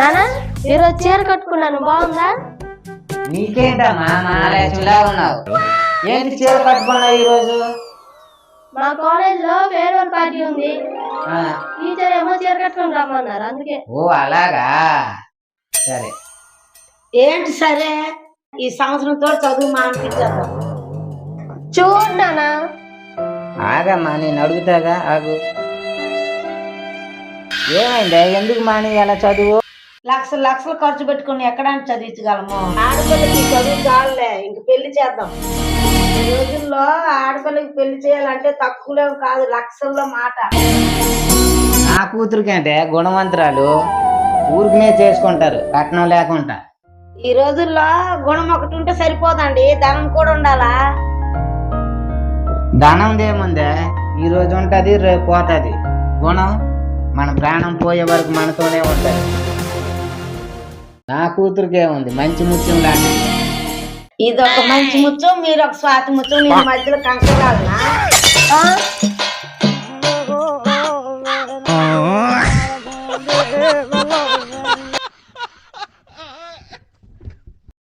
నానా ఈరోజు చీర కట్టుకున్నాను, బాగుందా? నీకేంటమ్మా మహాలక్ష్మిలా ఉన్నావు? ఏంటి చీర కట్టుకున్నావు ఈరోజు? మా కాలేజ్ లో ఫేర్వెల్ పార్టీ ఉంది. టీచర్ ఏమో చీర కట్టుకుని రమ్మన్నారు, అందుకే. ఓ అలాగా, సరే. ఏంటి సరే, ఈ సంవత్సరంతో చదువు మానిపించేద్దాం. చూడు నానా. ఆగమ్మా, నేను అడుగుతాగా, ఆగు. ఏమైందా, ఎందుకు మానేయాల చదువు? లక్షలు లక్షలు ఖర్చు పెట్టుకుని ఎక్కడానికి చదివించగలము? ఆడపిల్లకి చదువు చాలులే, ఇంక పెళ్లి చేద్దాం. ఈ రోజుల్లో ఆడపిల్లకి పెళ్లి చేయాలంటే తక్కువలో కాదు, లక్షల్లో మాట. నా కూతురికంటే గుణవంతురాలు, ఊరికినే చేసుకుంటారు కట్నం లేకుండా. ఈ రోజుల్లో గుణం ఒకటి ఉంటే సరిపోదండి, ధనం కూడా ఉండాలా? ధనం ఏముందే, ఈ రోజు ఉంటది రేపు పోతుంది. గుణం మన ప్రాణం పోయే వరకు మనతోనే ఉంటది. నా కూతురికి ఏముంది, మంచి ముత్యం లాంటి. ఇది ఒక మంచి ముత్యం, మీరు ఒక స్వాతి ముత్యం, నేను మధ్యలో కంకరాలనా?